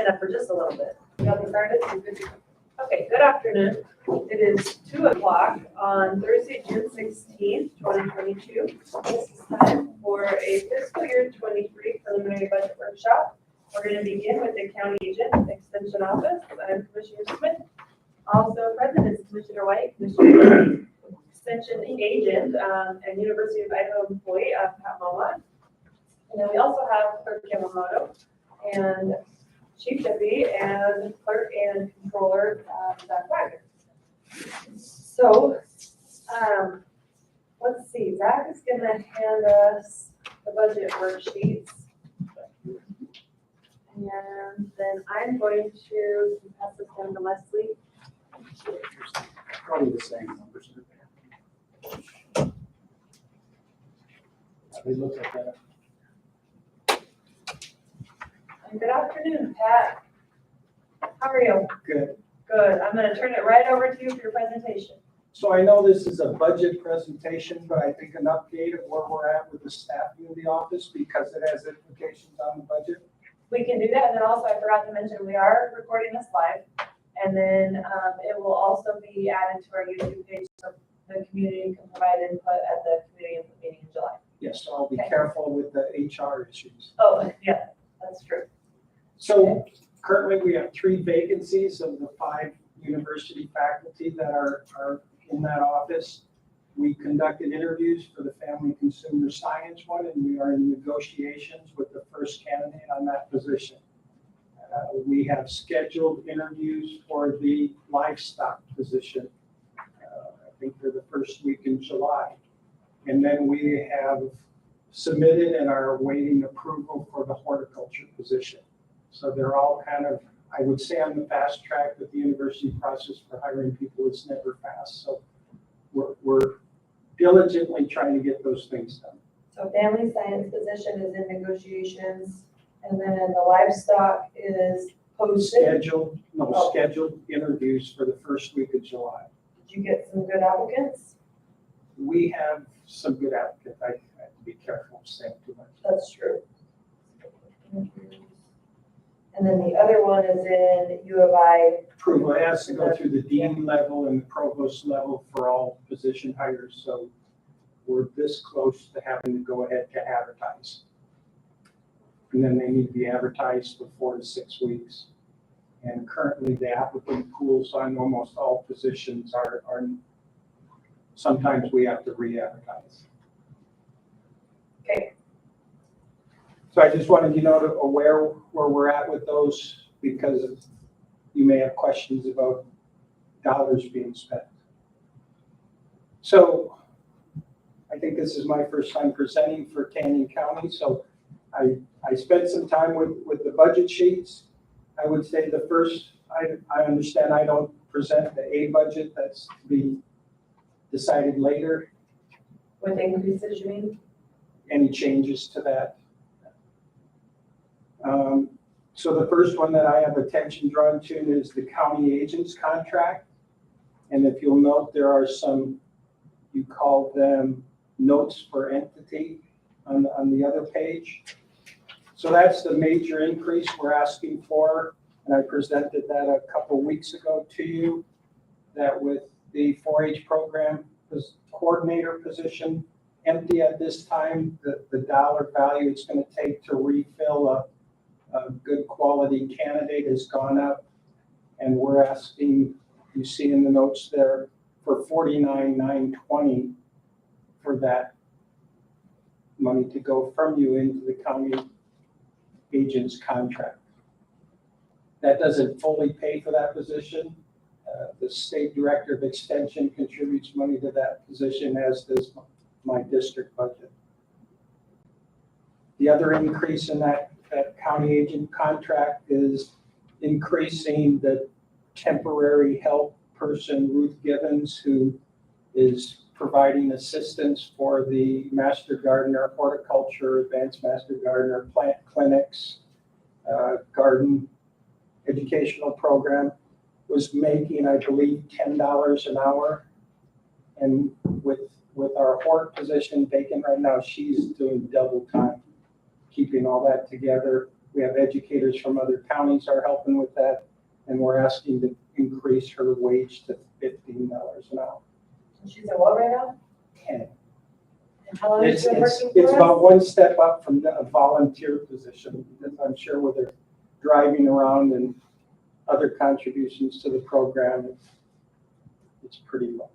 agenda for just a little bit. You got me started? Okay, good afternoon. It is 2 o'clock on Thursday, June 16th, 2022. This is time for a fiscal year 23 preliminary budget workshop. We're going to begin with the county agent extension office. I'm Commissioner Smith. Also present is Commissioner White, Commissioner extension agent and University of Idaho employee Pat Moma. And then we also have Clerk Yamamoto and Chief Deputy and Clerk and Controller Zach Wagner. So let's see, Zach is going to hand us the budget worksheets. And then I'm going to pass this down to Leslie. Probably the same numbers. They look like that. And good afternoon, Pat. How are you? Good. Good. I'm going to turn it right over to you for your presentation. So I know this is a budget presentation, but I think an update of where we're at with the staffing of the office because it has implications on the budget. We can do that. And then also I forgot to mention we are recording this live. And then it will also be added to our YouTube page so the community can provide input at the community input meeting in July. Yes, so I'll be careful with the HR issues. Oh, yeah, that's true. So currently we have 3 vacancies of the 5 university faculty that are in that office. We conducted interviews for the family consumer science one, and we are in negotiations with the first candidate on that position. We have scheduled interviews for the livestock position. I think they're the first week in July. And then we have submitted and are awaiting approval for the horticulture position. So they're all kind of, I would say on the fast track, but the university process for hiring people is never fast. So we're diligently trying to get those things done. So family science position is in negotiations, and then the livestock is posted. Scheduled interviews for the first week of July. Did you get some good applicants? We have some good applicants. I have to be careful saying too much. That's true. And then the other one is in U of I. Approval has to go through the dean level and the provost level for all position hires. So we're this close to having to go ahead to advertise. And then they need to be advertised for 4 to 6 weeks. And currently the applicant pools on almost all positions are sometimes we have to re-advertise. Okay. So I just wanted you to know aware where we're at with those because you may have questions about dollars being spent. So I think this is my first time presenting for Canyon County. So I spent some time with the budget sheets. I would say the first, I understand I don't present the A budget, that's to be decided later. With increases, you mean? Any changes to that? So the first one that I have attention drawn to is the county agent's contract. And if you'll note, there are some, you call them notes for entity on the other page. So that's the major increase we're asking for. And I presented that a couple weeks ago to you, that with the 4-H program coordinator position empty at this time, the dollar value it's going to take to refill a good quality candidate has gone up. And we're asking, you see in the notes there, for $49,920 for that money to go from you into the county agent's contract. That doesn't fully pay for that position. The state director of extension contributes money to that position, as does my district budget. The other increase in that county agent contract is increasing the temporary help person, Ruth Givens, who is providing assistance for the Master Gardener, Horticulture, Advanced Master Gardener, Plant Clinics, Garden Educational Program, was making, I believe, $10 an hour. And with our hort position vacant right now, she's doing double time, keeping all that together. We have educators from other counties are helping with that, and we're asking to increase her wage to $15 an hour. She's at what right now? 10. And how long has It's, she been it's, working for it's us? about one step up from a volunteer position, because I'm sure with her driving around and other contributions to the program, it's pretty low.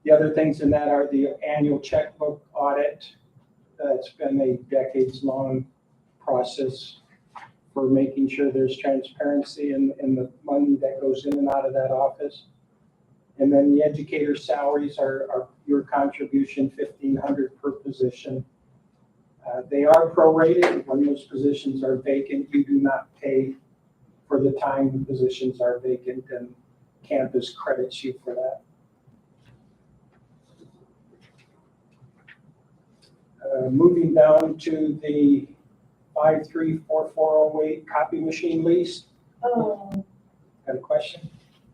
The other things in that are the annual checkbook audit. It's been a decades-long process for making sure there's transparency in the money that goes in and out of that office. And then the educator salaries are your contribution, $1,500 per position. They are prorated. When those positions are vacant, you do not pay for the time the positions are vacant, and campus credits you for that. Moving down to the 534408 copy machine lease. Oh, Got a question?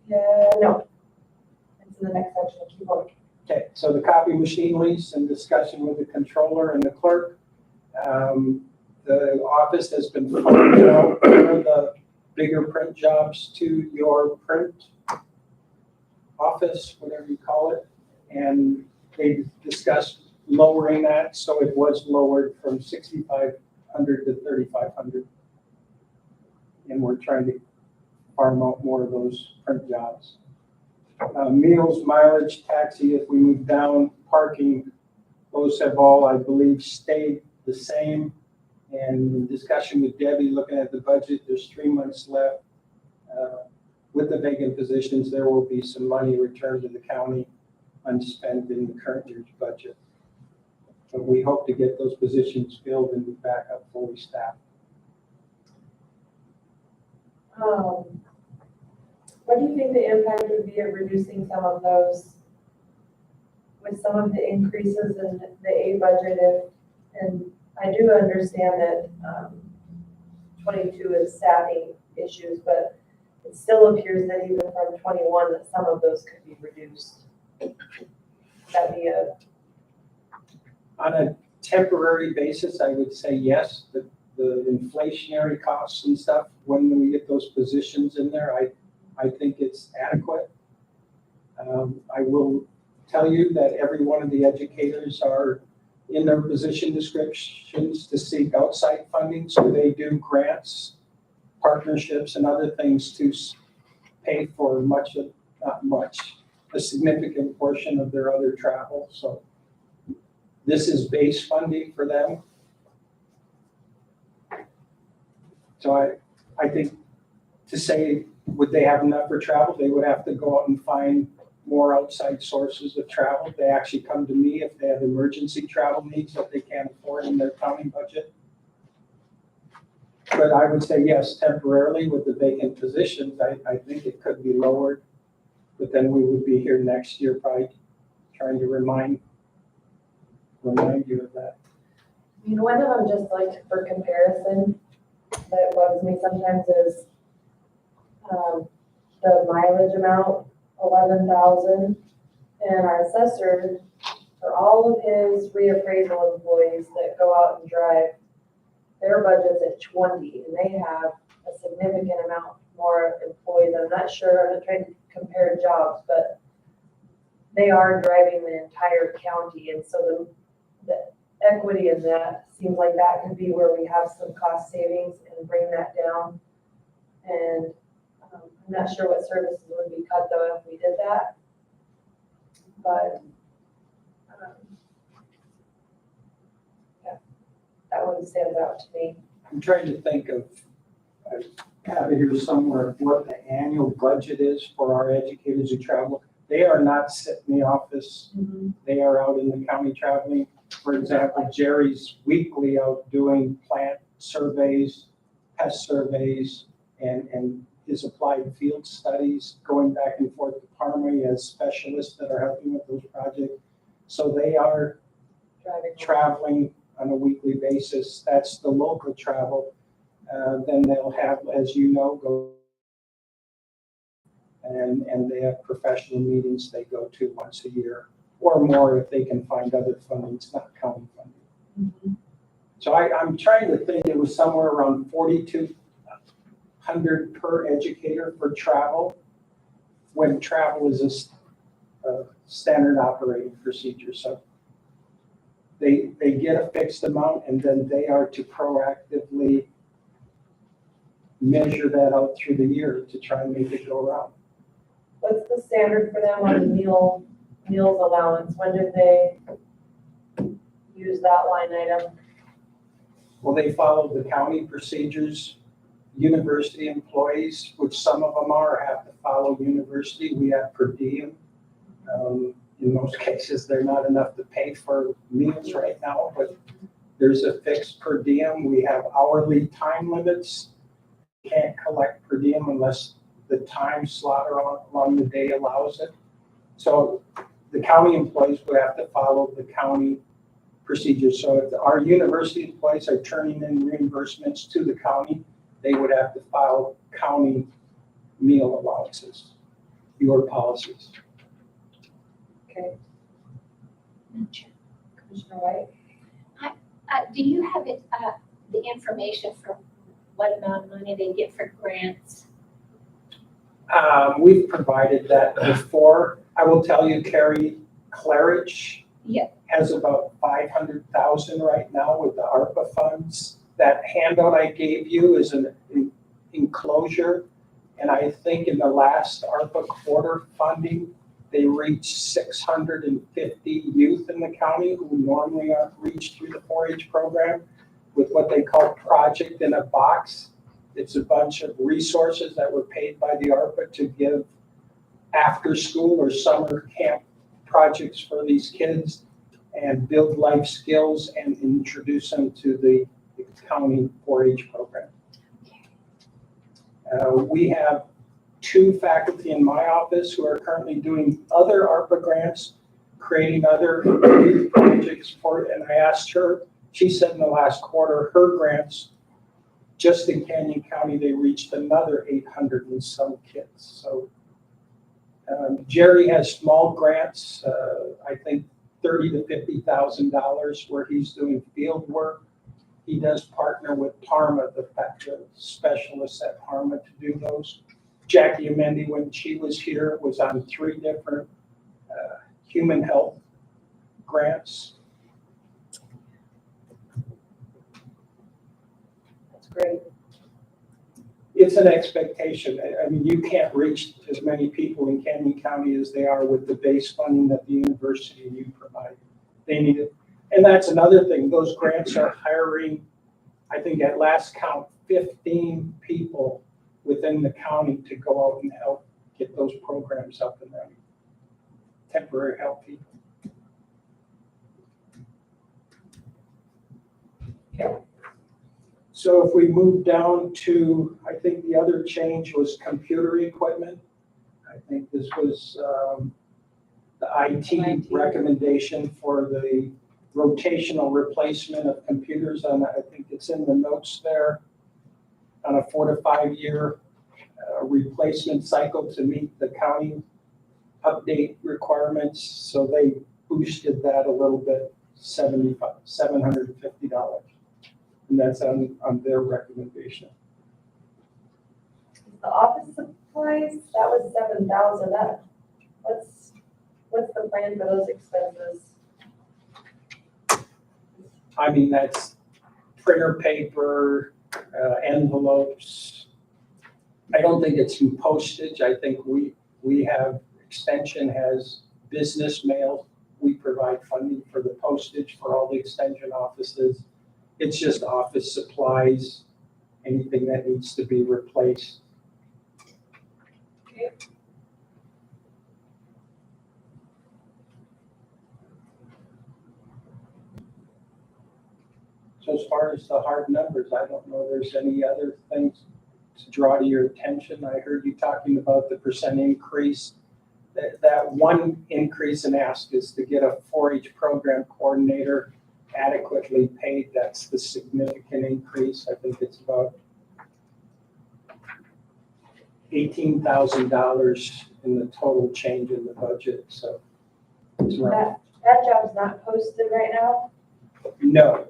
yeah, no. It's in the next section, keep going. Okay, so the copy machine lease and discussion with the controller and the clerk. The office has been funding out the bigger print jobs to your print office, whatever you call it. And they discussed lowering that, so it was lowered from 6,500 to 3,500. And we're trying to farm out more of those print jobs. Meals, mileage, taxi, if we move down, parking, those have all, I believe, stayed the same. And in discussion with Debbie, looking at the budget, there's 3 months left. With the vacant positions, there will be some money returned to the county unspent in the current year's budget. But we hope to get those positions filled and be back up fully staffed. What do you think the impact would be of reducing some of those with some of the increases in the A budget? And I do understand that 22 is staffing issues, but it still appears that even from 21 that some of those could be reduced. That'd be On a temporary basis, I would say yes. The inflationary costs and stuff, when we get those positions in there, I think it's adequate. I will tell you that every one of the educators are in their position descriptions to seek outside funding, so they do grants, partnerships, and other things to pay for a significant portion of their other travel. So this is base funding for them. So I think to say, would they have enough for travel? They would have to go out and find more outside sources of travel. They actually come to me if they have emergency travel needs that they can't afford in their county budget. But I would say yes, temporarily with the vacant positions, I think it could be lowered. But then we would be here next year probably trying to remind you of that. You know, one of them, just like for comparison, that bugs me sometimes is the mileage amount, 11,000, and our assessor, for all of his reappraisal employees that go out and drive, their budget's at 20, and they have a significant amount more employees. I'm not sure, I'm not trying to compare jobs, but they are driving the entire county, and so the equity in that seems like that could be where we have some cost savings and bring that down. And I'm not sure what services would be cut though if we did that. But yeah, that one stands out to me. I'm trying to think of, I have it here somewhere, what the annual budget is for our educators who travel. They are not sitting in the office. Mm-hmm. They are out in the county traveling. For example, Jerry's weekly out doing plant surveys, pest surveys, and his applied field studies, going back and forth to Parma as specialists that are helping with those projects. So they are traveling on a weekly basis. That's the local travel. Then they'll have, as you know, go and they have professional meetings they go to once a year or more if they can find other funding. It's not county funding. Mm-hmm. So I'm trying to think, it was somewhere around 4,200 per educator for travel, when travel is a standard operating procedure. So they get a fixed amount, and then they are to proactively measure that out through the year to try and make it go around. What's the standard for them on the meals allowance? When did they use that line item? Well, they follow the county procedures. University employees, which some of them have to follow university. We have per diem. In most cases, they're not enough to pay for meals right now, but there's a fixed per diem. We have hourly time limits. Can't collect per diem unless the time slot along the day allows it. So the county employees would have to follow the county procedures. So if our university employees are turning in reimbursements to the county, they would have to file county meal allowances, your policies. Okay. Commissioner White? Do you have it, the information for what amount of money they get for grants? We've provided that before. I will tell you, Carrie Claridge has about 500,000 right now with the ARPA funds. That handout I gave you is an enclosure, and I think in the last ARPA quarter funding, they reached 650 youth in the county who normally aren't reached through the 4-H program with what they call Project in a Box. It's a bunch of resources that were paid by the ARPA to give after school or summer camp projects for these kids and build life skills and introduce them to the county 4-H program. We have 2 faculty in my office who are currently doing other ARPA grants, creating other youth projects for it. And I asked her, she said in the last quarter, her grants, just in Canyon County, they reached another 800 and some kids. So Jerry has small grants, I think $30,000 to $50,000 where he's doing field work. He does partner with Parma, the specialists at Parma to do those. Jackie Amendi, when she was here, was on 3 different human health grants. That's great. It's an expectation. I mean, you can't reach as many people in Canyon County as they are with the base funding that the university and you provide. They need it. And that's another thing. Those grants are hiring, I think at last count, 15 people within the county to go out and help get those programs up and running. Temporary help people. Yeah. So if we move down to, I think the other change was computer equipment. I think this was the IT recommendation for the rotational replacement of computers. And I think it's in the notes there on a 4 to 5 year replacement cycle to meet the county update requirements. So they boosted that a little bit, $750. And that's on their recommendation. The office supplies, that was 7,000. That, what's the plan for those expenses? I mean, that's printer paper, envelopes. I don't think it's in postage. I think we have, Extension has business mail. We provide funding for the postage for all the Extension offices. It's just office supplies, anything that needs to be replaced. Okay. So as far as the hard numbers, I don't know if there's any other things to draw to your attention. I heard you talking about the percent increase. That one increase in ask is to get a 4-H program coordinator adequately paid. That's the significant increase. I think it's about $18,000 in the total change in the budget. So it's right. That job's not posted right now? No,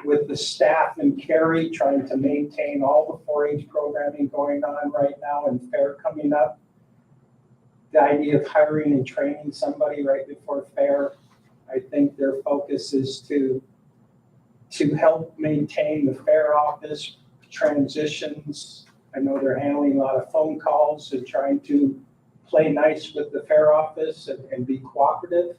with the staff and Carrie trying to maintain all the 4-H programming going on right now and fair coming up. The idea of hiring and training somebody right before fair, I think their focus is to help maintain the fair office transitions. I know they're handling a lot of phone calls and trying to play nice with the fair office and be cooperative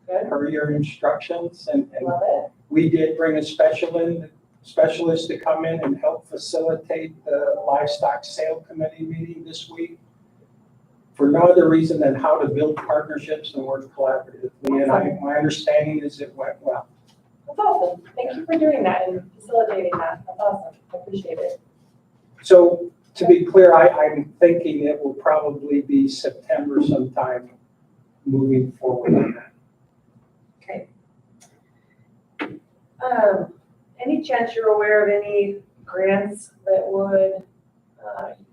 Good. per your instructions. And Love it. we did bring a specialist to come in and help facilitate the livestock sale committee meeting this week for no other reason than how to build partnerships and work collaboratively. And my understanding is it went well. That's awesome. Thank you for doing that and facilitating that. That's awesome. I appreciate it. So to be clear, I'm thinking it will probably be September sometime moving forward on that. Okay. Any chance you're aware of any grants that would,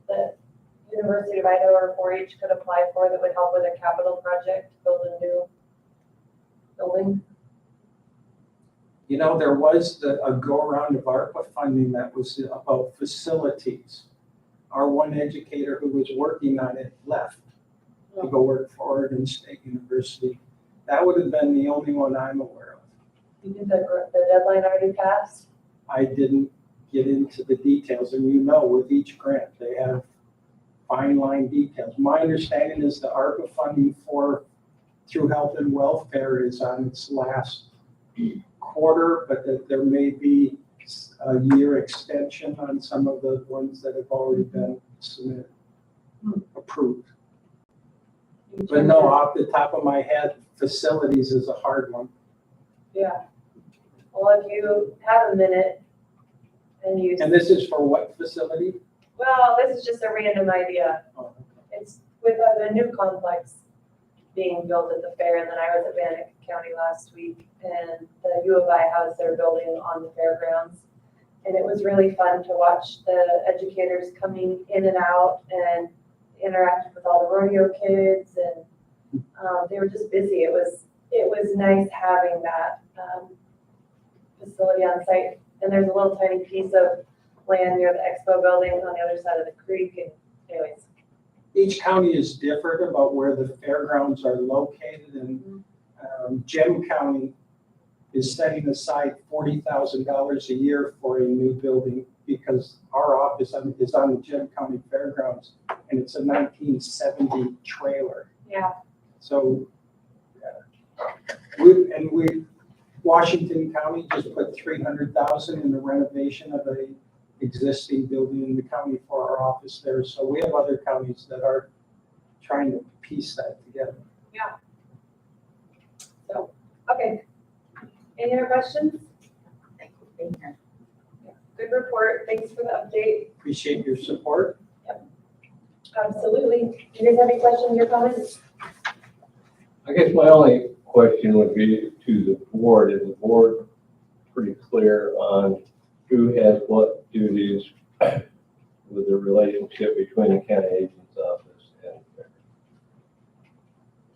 that University of Idaho or 4-H could apply for that would help with a capital project, build a new building? You know, there was a go-around of ARPA funding that was about facilities. Our one educator who was working on it left to go work for Oregon State University. That would have been the only one I'm aware of. You think the deadline already passed? I didn't get into the details, and you know, with each grant, they have fine line details. My understanding is the ARPA funding through health and welfare is on its last quarter, but that there may be a year extension on some of the ones that have already been submitted, approved. But no, off the top of my head, facilities is a hard one. Yeah. Well, if you have a minute and you. And this is for what facility? Well, this is just a random idea. Oh, It's with the new complex being built at the fair, and then I was at Bannock County last week, and the U of I has their building on the fairgrounds. And it was really fun to watch the educators coming in and out and interacting with all the rodeo kids, and they were just busy. It was nice having that facility on site. And there's a little tiny piece of land near the expo building on the other side of the creek, and anyways. Each county is different about where the fairgrounds are located, and Gem County is setting aside $40,000 a year for a new building because our office is on the Gem County Fairgrounds, and it's a 1970 trailer. Yeah. So Washington County just put $300,000 in the renovation of a existing building in the county for our office there. So we have other counties that are trying to piece that together. Yeah. So, okay. Any other questions? Thank you for being here. Good report. Thanks for the update. Appreciate your support. Absolutely. Do you guys have any questions or comments? I guess my only question would be to the board. Is the board pretty clear on who has what duties with the relationship between the county agent's office and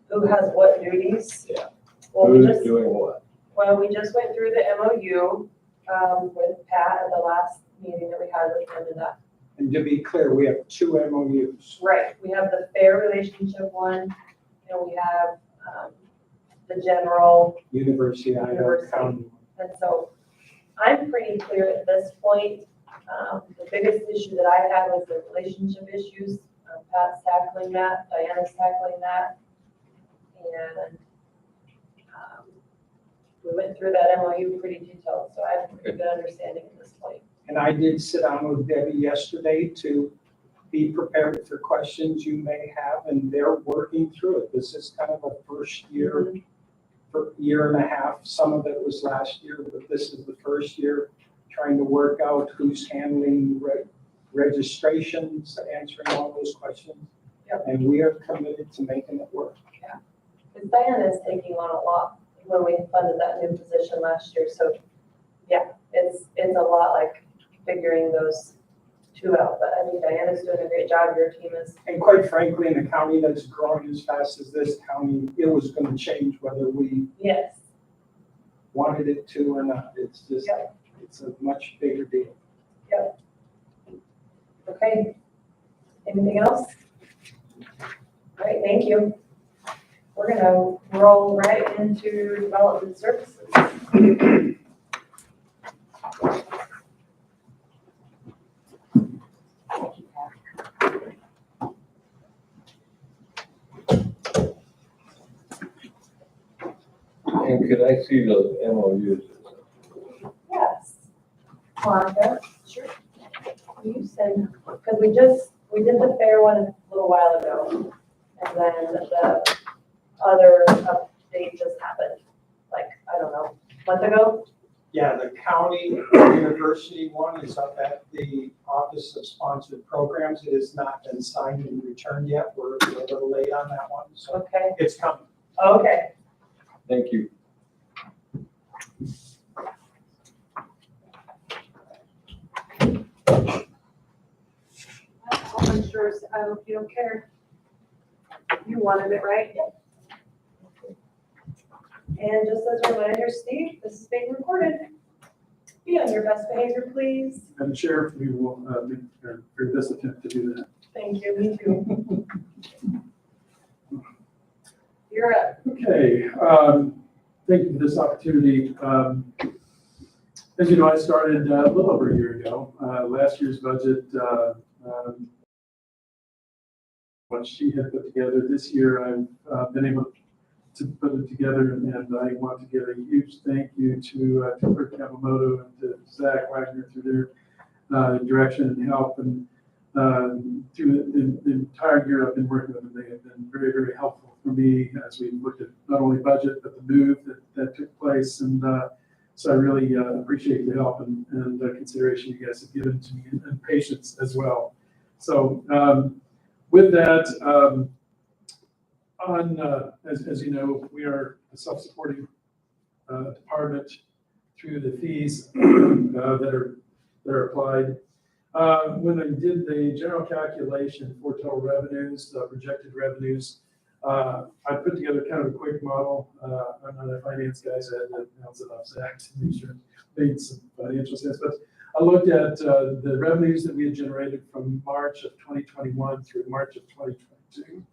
Who has what duties? Yeah. Well, we who's just doing what? went through the MOU with Pat at the last meeting that we had with him, and that. And to be clear, we have 2 MOUs. Right. We have the fair relationship one, and we have the general. University of Idaho University. County. And so I'm pretty clear at this point. The biggest issue that I had was the relationship issues. Pat's tackling that, Diana's tackling that. And we went through that MOU pretty detailed, so I have a pretty good understanding at this point. And I did sit down with Debbie yesterday to be prepared for questions you may have, and they're working through it. This is kind of a first year, for year and a half. Some of it was last year, but this is the first year trying to work out who's handling registrations, answering all those questions. Yep. And we are committed to making it work. Because Diana is taking on a lot when we funded that new position last year. So yeah, it's a lot like figuring those 2 out. But I mean, Diana's doing a great job. Your team is. And quite frankly, in a county that's growing as fast as this county, it was going to change whether we Yes. wanted it to or not. It's just, Yep. it's a much bigger deal. Okay. Anything else? All right, thank you. We're gonna roll right into development services. And could I see those MOUs? Yes. Monica? Sure. You send, because we did the fair one a little while ago, and then the other update just happened, like, I don't know, a month ago? Yeah, the county university one is up at the Office of Sponsored Programs. It has not been signed and returned yet. We're a little late on that one, so Okay, it's coming. okay. Thank you. I'm sure, I hope you don't care. You wanted it, right? And just as a reminder, Steve, this is being recorded. Be on your best behavior, please. Madam Chair, we will make our very best attempt to do that. Thank you, me too. You're up. Okay, thank you for this opportunity. As you know, I started a little over a year ago. Last year's budget, what she had put together. This year, I've been able to put it together, and I want to give a huge thank you to Kurt Kawamoto and to Zach Wagner through their direction and help. And through the entire year I've been working with them, they have been very, very helpful for me as we looked at not only budget, but the move that took place. And so I really appreciate the help and consideration you guys have given to me, and patience as well. So with that, as you know, we are a self-supporting department through the fees that are applied. When I did the general calculation for total revenues, projected revenues, I put together kind of a quick model. I'm not a finance guy, so I had to bounce it off Zach to make sure it made some financial sense. But I looked at the revenues that we had generated from March of 2021 through March of 2022,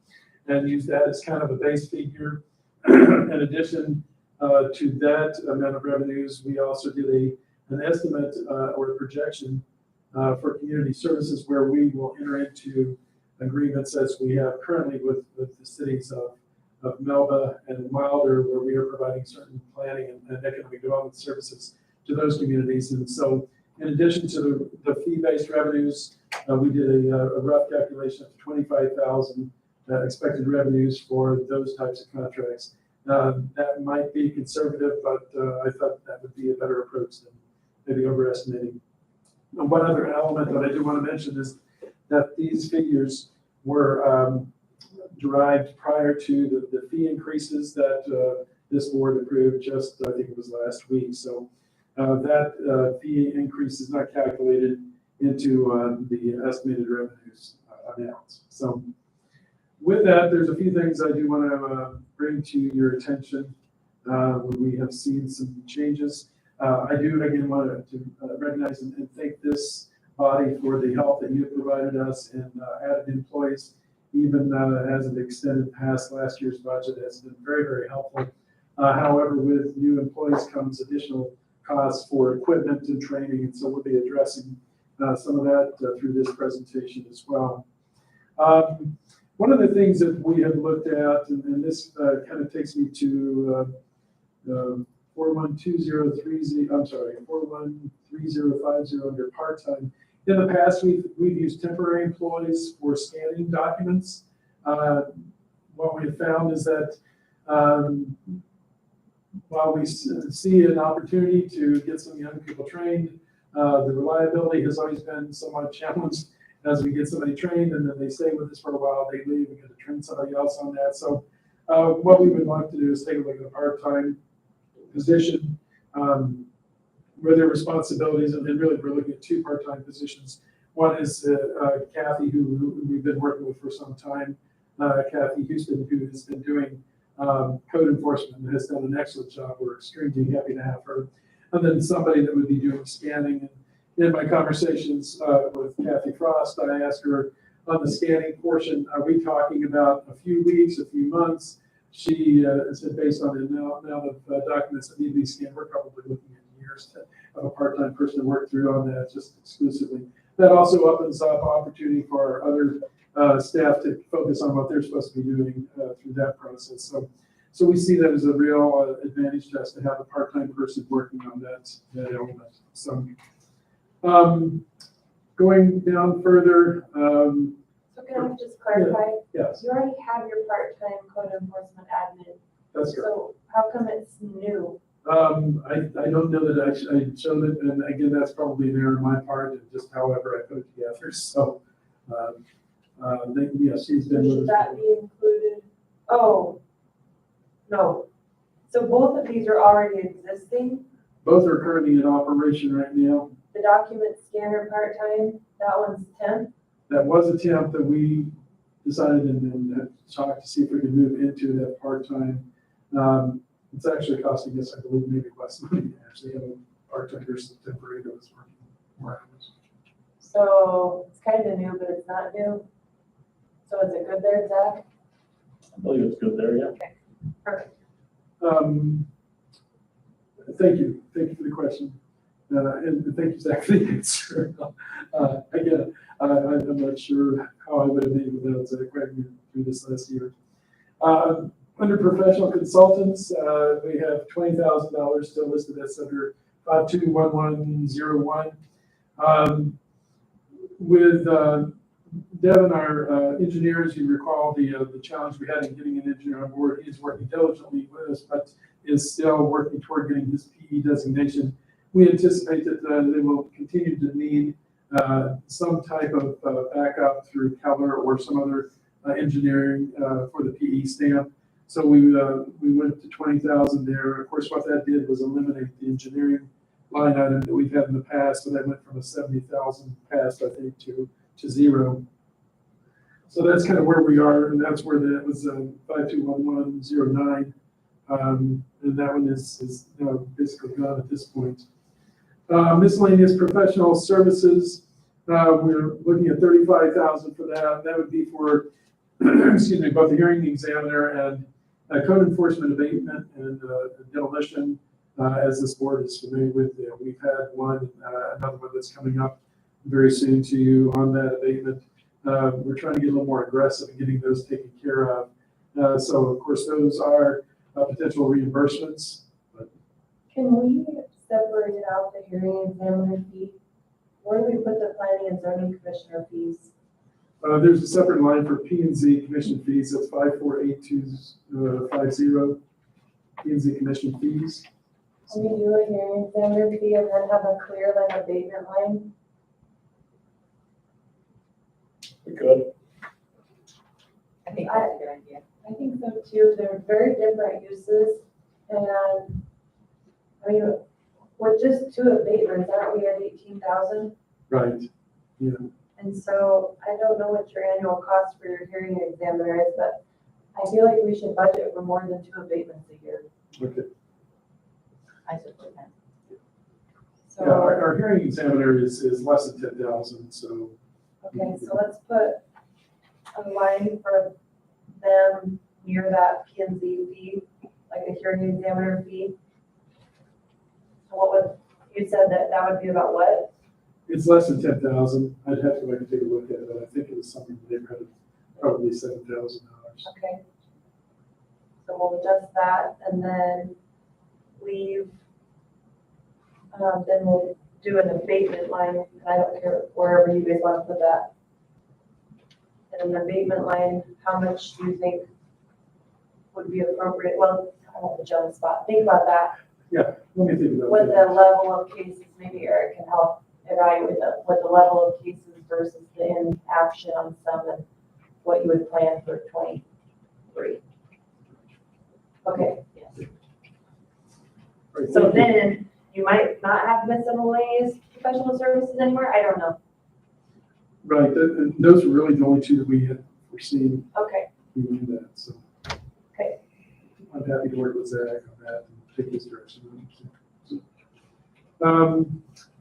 and used that as kind of a base figure. In addition to that amount of revenues, we also did an estimate or a projection for community services, where we will enter into agreements as we have currently with the cities of Melba and Wilder, where we are providing certain planning and economic development services to those communities. And so in addition to the fee-based revenues, we did a rough calculation of 25,000 expected revenues for those types of contracts. That might be conservative, but I thought that would be a better approach than maybe overestimating. One other element that I do want to mention is that these figures were derived prior to the fee increases that this board approved just, I think it was last week. So that fee increase is not calculated into the estimated revenues amounts. So with that, there's a few things I do want to bring to your attention. We have seen some changes. I do again want to recognize and thank this body for the help that you have provided us, and added employees, even as it extended past last year's budget, has been very, very helpful. However, with new employees comes additional costs for equipment and training, and so we'll be addressing some of that through this presentation as well. One of the things that we have looked at, and this kind of takes me to 412030, I'm sorry, 413050 under part-time. In the past, we've used temporary employees for scanning documents. What we have found is that while we see an opportunity to get some young people trained, the reliability has always been somewhat challenged. As we get somebody trained and then they stay with us for a while, they leave, we got to train somebody else on that. So what we would like to do is take a look at a part-time position where their responsibilities, and really we're looking at two part-time positions. One is Kathy, who we've been working with for some time, Kathy Houston, who has been doing code enforcement, has done an excellent job. We're extremely happy to have her. And then somebody that would be doing scanning. And in my conversations with Kathy Frost, I asked her on the scanning portion, are we talking about a few weeks, a few months? She said based on the amount of documents that need to be scanned, we're probably looking at years to have a part-time person to work through on that just exclusively. That also opens up opportunity for our other staff to focus on what they're supposed to be doing through that process. So we see that as a real advantage to us to have a part-time person working on that element. So going down further. So can I just clarify? Yes, You already have your part-time code enforcement admin, that's correct. so how come it's new? I don't know that I showed it, and again, that's probably an error on my part, and just however I put it together. So, yeah, she's been with Should us. that be included? Oh, no. So both of these are already existing. Both are currently in operation right now. The document scanner part-time, that one's temp. That was a temp that we decided and talked to see if we could move into that part-time. It's actually costing us, I believe, maybe less money to actually have a part-time versus temporary that was working more hours. So it's kind of new, but it's not new. So is it good there, Zach? I believe it's good there, yeah. Perfect. Thank you for the question. And thank you, Zach, for the answer. Again, I'm not sure how I would have made it without Zach writing through this last year. Under professional consultants, we have $20,000 still listed as under 521101. With Devin, our engineers, you recall the challenge we had in getting an engineer on board. He is working diligently with us, but is still working toward getting his PE designation. We anticipate that they will continue to need some type of backup through Keller or some other engineering for the PE stamp. So we went to 20,000 there. Of course, what that did was eliminate the engineering line item that we've had in the past. So that went from a 70,000 past, I think, to zero. So that's kind of where we are, and that's where that was 521109. And that one is basically gone at this point. Miscellaneous professional services, we're looking at 35,000 for that. That would be for, excuse me, both the hearing examiner and code enforcement abatement and demolition. As this board is familiar with, we've had one, another one that's coming up very soon to you on that abatement. We're trying to get a little more aggressive in getting those taken care of. So of course, those are potential reimbursements. Can we separate out the hearing examiner fee? Where do we put the planning and zoning commissioner fees? There's a separate line for P&Z commission fees. That's 548250. P&Z commission fees. Can we do a hearing examiner fee and then have a clear like abatement line? We could. I think that's a good idea. I think so too. They're very different uses, and I mean, with just 2 abatements, aren't we at 18,000? Right. Yeah. And so I don't know what your annual cost for your hearing examiner is, but I feel like we should budget for more than 2 abatements a year. Okay. I support that. So, Yeah, our hearing examiner is less than 10,000. So. okay, so let's put a line for them near that P&Z fee, like a hearing examiner fee. So what would, you said that would be about what? It's less than 10,000. I'd have to take a look at it, but I think it was something in the neighborhood of probably $7,000. Okay. So we'll adjust that and then leave, then we'll do an abatement line, and I don't care wherever you guys want to put that. And an abatement line, how much do you think would be appropriate? Well, I don't put you on the spot. Think about that. Yeah, let me think about With that. the level of cases, maybe Eric can help evaluate what the level of cases versus the inaction on some and what you would plan for 23. Okay. Right, So thank you. then you might not have miscellaneous professional services anymore. I don't know. Right, and those were really the only 2 that we had foreseen Okay. doing that. So. Okay. I'm happy to work with Zach on that and take his direction.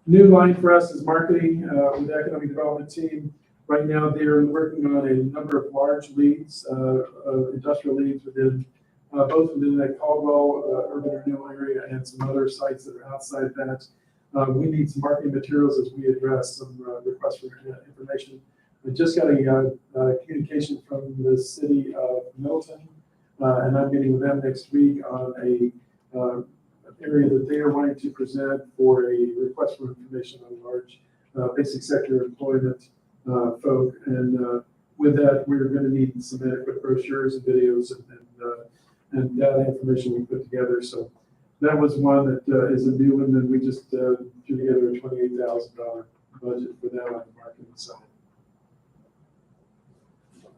New line for us is marketing with the economic development team. Right now, they're working on a number of large leads, industrial leads within both within that Caldwell urban renewal area and some other sites that are outside that. We need some marketing materials as we address some requests for information. I just got a communication from the city of Milton, and I'm meeting with them next week on an area that they are wanting to present for a request for information on large basic sector employment folk. And with that, we're going to need some adequate brochures and videos and data information we put together. So that was one that is a new one, and we just threw together a $28,000 budget for that on the marketing side.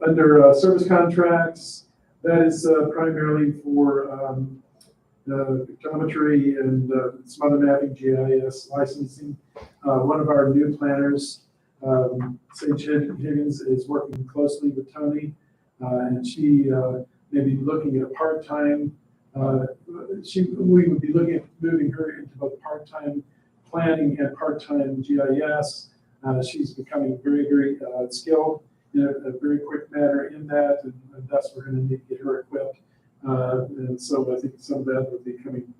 Under service contracts, that is primarily for pictometry and some other mapping, GIS licensing. One of our new planners, Sage Higgins, is working closely with Tony, and she may be looking at a part-time. We would be looking at moving her into both part-time planning and part-time GIS. She's becoming very, very skilled in a very quick manner in that, and thus we're going to need to get her equipped. And so I think some of that will be coming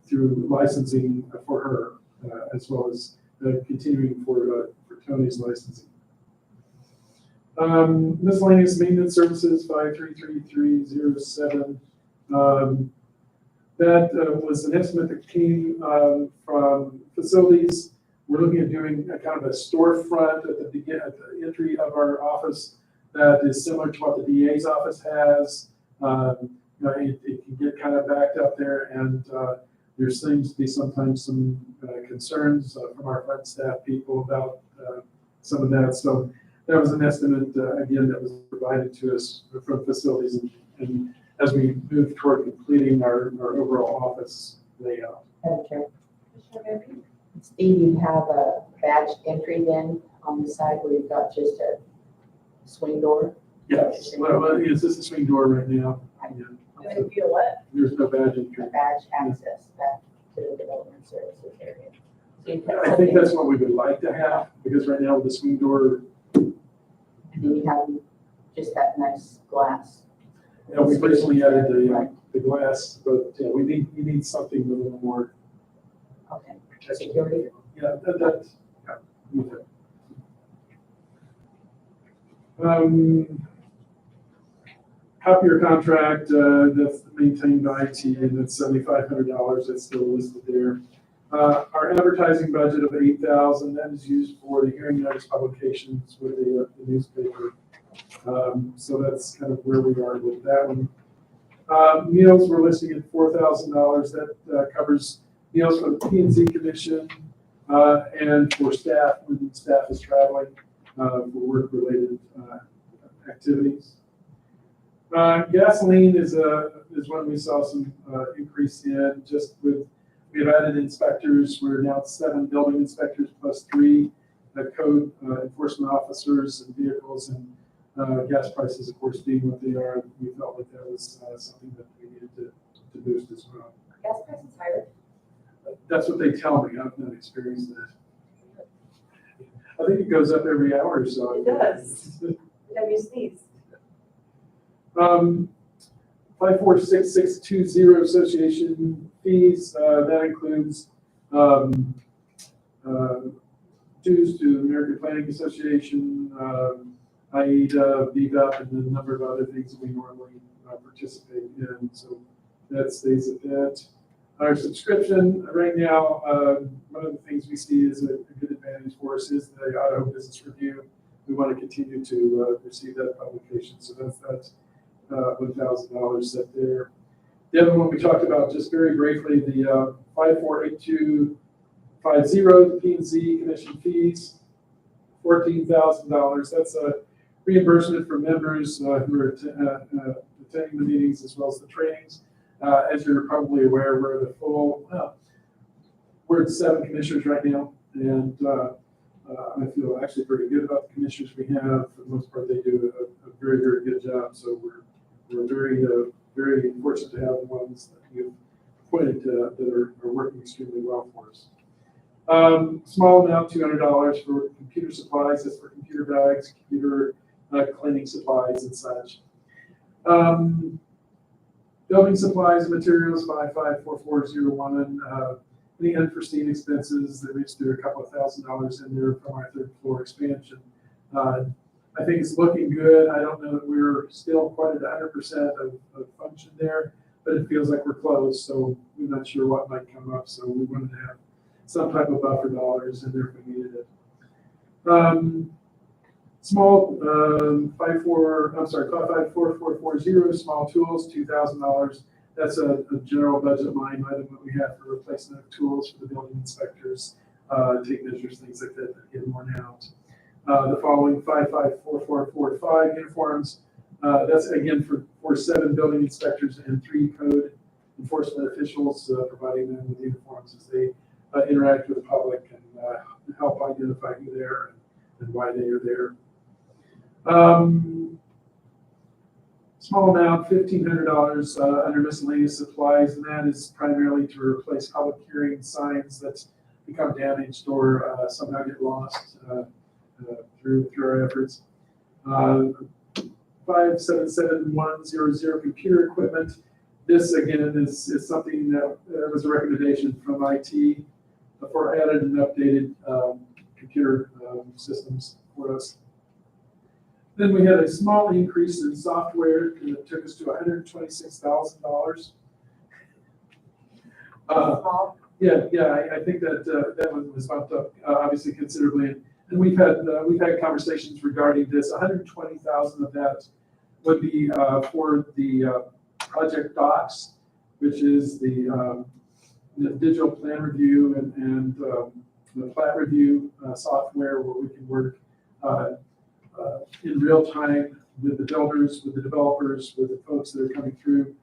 through licensing for her, as well as continuing for Tony's licensing. Miscellaneous maintenance services 53307. That was an estimate that came from facilities. We're looking at doing a kind of a storefront at the entry of our office that is similar to what the DA's office has. It can get kind of backed up there, and there seems to be sometimes some concerns from our front staff people about some of that. So that was an estimate, again, that was provided to us from facilities, and as we move toward completing our overall office layout. Madam Chair. Steve, you have a badge entry then on the side where you've got just a swing door? Yes, well, is this a swing door right now? Yeah. And if you what? There's no badge A entry. badge access back to the development services area. So you've got I think that's what we would like to have, because right now with the swing door, and then you have just that nice glass. we recently added the glass, but yeah, we need something a little more Okay. protection. Security. Yeah, okay. Copier contract, that's maintained by IT, and that's $7,500, that's still listed there. Our advertising budget of $8,000, that is used for the hearing notice publications with the newspaper. So that's kind of where we are with that one. Meals, we're listing at $4,000, that covers meals for the P&Z Commission, and for staff, when staff is traveling, for work-related activities. Gasoline is one we saw some increase in, just with, we have added inspectors. We're now 7 building inspectors plus 3 code enforcement officers and vehicles, and gas prices, of course, being what they are, we felt like that was something that we needed to boost as well. Gas prices higher? That's what they tell me. I've not experienced that. I think it goes up every hour or so. It does. Have you sneezed? 546620 association fees, that includes dues to American Planning Association, AIDA, VBAP, and a number of other things that we normally participate in. So that stays at that. Our subscription right now, one of the things we see is a good advantage for us is the Idaho Business Review. We want to continue to receive that publication. So that's $1,000 set there. The other one we talked about just very briefly, the 548250, the P&Z commission fees, $14,000. That's a reimbursement for members who are attending the meetings as well as the trainings. As you're probably aware, we're the full, we're at 7 commissioners right now, and I feel actually pretty good about the commissioners we have. For the most part, they do a very, very good job. So we're very, very fortunate to have the ones that you've pointed to that are working extremely well for us. Small amount, $200 for computer supplies. That's for computer bags, computer cleaning supplies and such. Building supplies and materials, 554401. Any unforeseen expenses, there needs to be a couple of $1,000s in there from our third floor expansion. I think it's looking good. I don't know that we're still quite at 100% of function there, but it feels like we're close, so we're not sure what might come up, so we wanted to have some type of buffer dollars in there if we needed it. Small, 55440, small tools, $2,000. That's a general budget line item that we have for replacement of tools for the building inspectors, tape measures, things like that get worn out. The following 554445 uniforms, that's again for 7 building inspectors and 3 code enforcement officials, providing them with uniforms as they interact with the public and help identify who they are and why they are there. Small amount, $1,500 under miscellaneous supplies, and that is primarily to replace public hearing signs that become damaged or somehow get lost through our efforts. 577100 computer equipment. This again is something that was a recommendation from IT for added and updated computer systems for us. Then we had a small increase in software that took us to $126,000. I think that one was bumped up obviously considerably, and we've had conversations regarding this. 120,000 of that would be for the project docs, which is the digital plan review and the plat review software where we can work in real time with the builders, with the developers, with the folks that are coming through.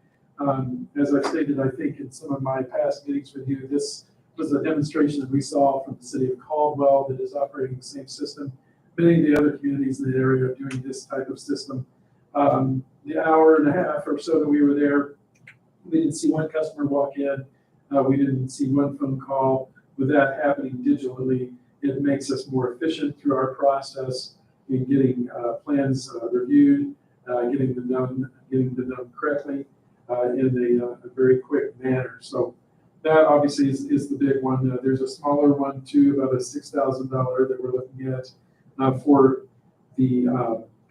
As I've stated, I think in some of my past meetings with you, this was a demonstration that we saw from the city of Caldwell that is operating the same system. Many of the other communities in the area are doing this type of system. The hour and a half or so that we were there, we didn't see one customer walk in. We didn't see one phone call. With that happening digitally, it makes us more efficient through our process in getting plans reviewed, getting them done correctly in a very quick manner. So that obviously is the big one. There's a smaller one too, about a $6,000 that we're looking at for the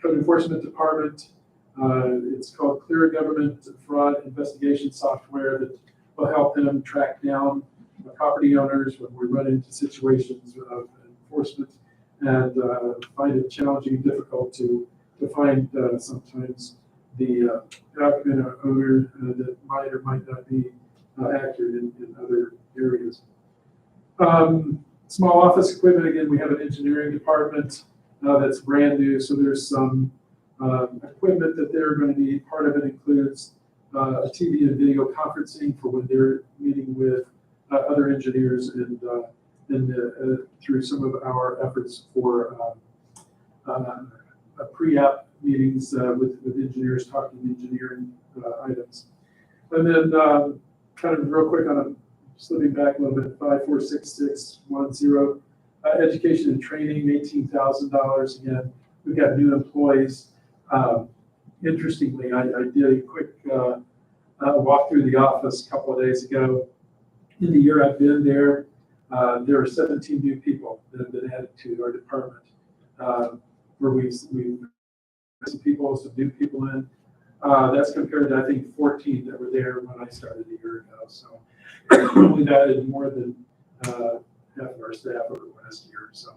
code enforcement department. It's called Clear Government Fraud Investigation Software that will help them track down property owners when we run into situations of enforcement and find it challenging and difficult to find sometimes the document owner that might or might not be accurate in other areas. Small office equipment, again, we have an engineering department that's brand new, so there's some equipment that they're going to need. Part of it includes a TV and video conferencing for when they're meeting with other engineers and through some of our efforts for pre-app meetings with engineers talking engineering items. And then kind of real quick slipping back a little bit, 546610, education and training, $18,000. Again, we've got new employees. Interestingly, I did a quick walk through the office a couple of days ago. In the year I've been there, there are 17 new people that have been added to our department, where we've some new people in. That's compared to, I think, 14 that were there when I started a year ago. So we've added more than half of our staff over the last year. So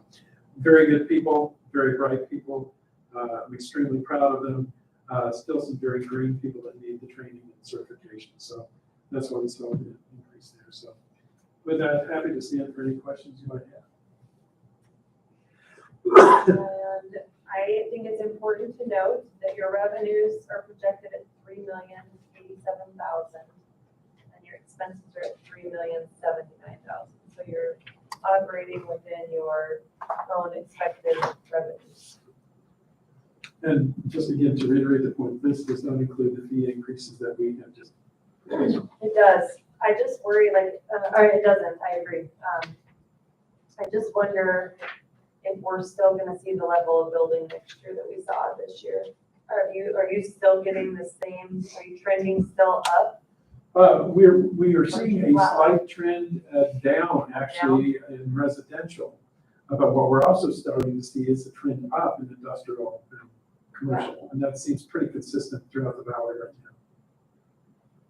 very good people, very bright people. I'm extremely proud of them. Still some very green people that need the training and certification. So that's why we saw the increase there. So with that, happy to stand for any questions you might have. And I think it's important to note that your revenues are projected at $3,087,000, and your expenses are at $3,079,000. So you're operating within your own expected revenues. And just again, to reiterate the point, this does not include the fee increases that we have just. It does. I just worry or it doesn't, I agree. I just wonder if we're still gonna see the level of building next year that we saw this year. Are you still getting the same, are you trending still up? We are seeing a slight trend down actually in residential. But what we're also starting to see is a trend up in industrial and commercial. And that seems pretty consistent throughout the valley right now.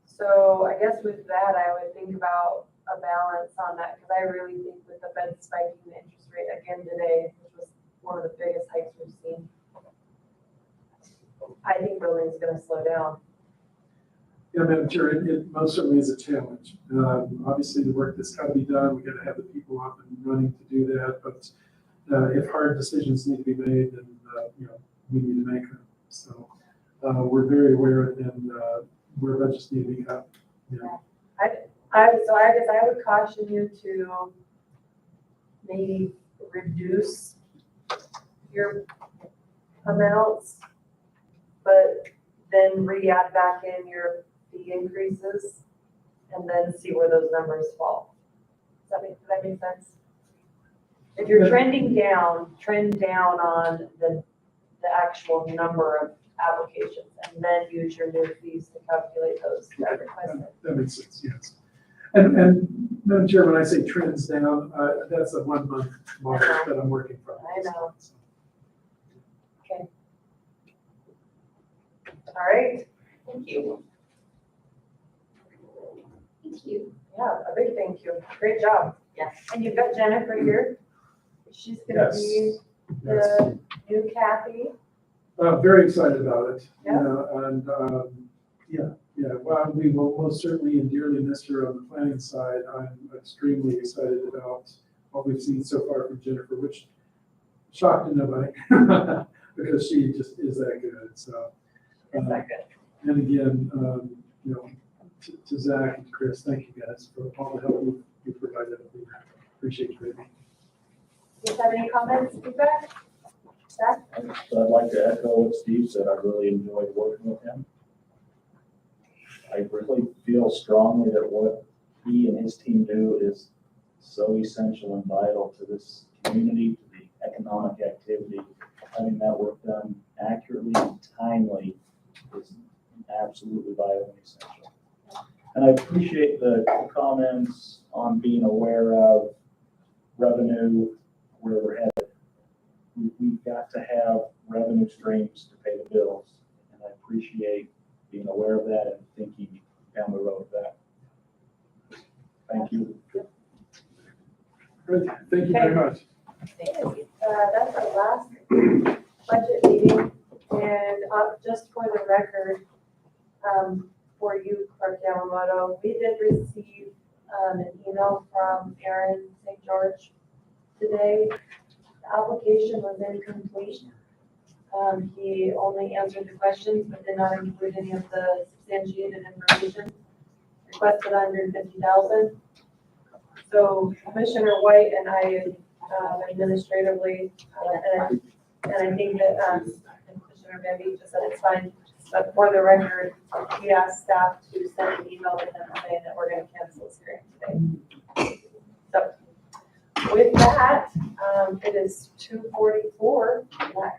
So I guess with that, I would think about a balance on that, because I really think with the Fed spiking the interest rate again today, which was one of the biggest hikes we've seen, I think building is gonna slow down. Yeah, Madam Chair, it most certainly is a challenge. Obviously, the work that's got to be done, we got to have the people up and running to do that. But if hard decisions need to be made, then we need to make them. So we're very aware, and where budgets need to be cut. I guess I would caution you to maybe reduce your amounts, but then re-add back in your fee increases and then see where those numbers fall. Does that make sense? If you're trending down, trend down on the actual number of applications and then use your new fees to calculate those. That makes sense, yes. And Madam Chair, when I say trends down, that's a 1 month model that I'm working from. I know. Okay. All right. Thank you. Thank you. Yeah, a big thank you. Great job. Yes. And you've got Jennifer here. She's gonna be Yes. the new Kathy. Very excited about it. Yeah. Well, we will most certainly and dearly miss her on the planning side. I'm extremely excited about what we've seen so far from Jennifer, which shocked nobody because she just is that good. So, Is that good? and again, to Zach and to Chris, thank you guys for all the help you've provided. We appreciate it greatly. Do you have any comments, feedback? Zach? So I'd like to echo what Steve said. I really enjoyed working with him. I really feel strongly that what he and his team do is so essential and vital to this community, to the economic activity. Having that work done accurately and timely is absolutely vital and essential. And I appreciate the comments on being aware of revenue, where we're headed. We've got to have revenue streams to pay the bills, and I appreciate being aware of that and thinking down the road of that. Thank you. Great, thank you very much. That's our last budget meeting, and just for the record, for you, Clerk Yamamoto, we did receive an email from Aaron St. George today. The application was incomplete. He only answered the questions, but did not include any of the substantiated information. Requested $150,000. So Commissioner White and I administratively, and I think that Commissioner Bambi just said it's fine. But for the record, we asked staff to send an email to him saying that we're going to cancel this hearing today. So with that, it is 2:44. That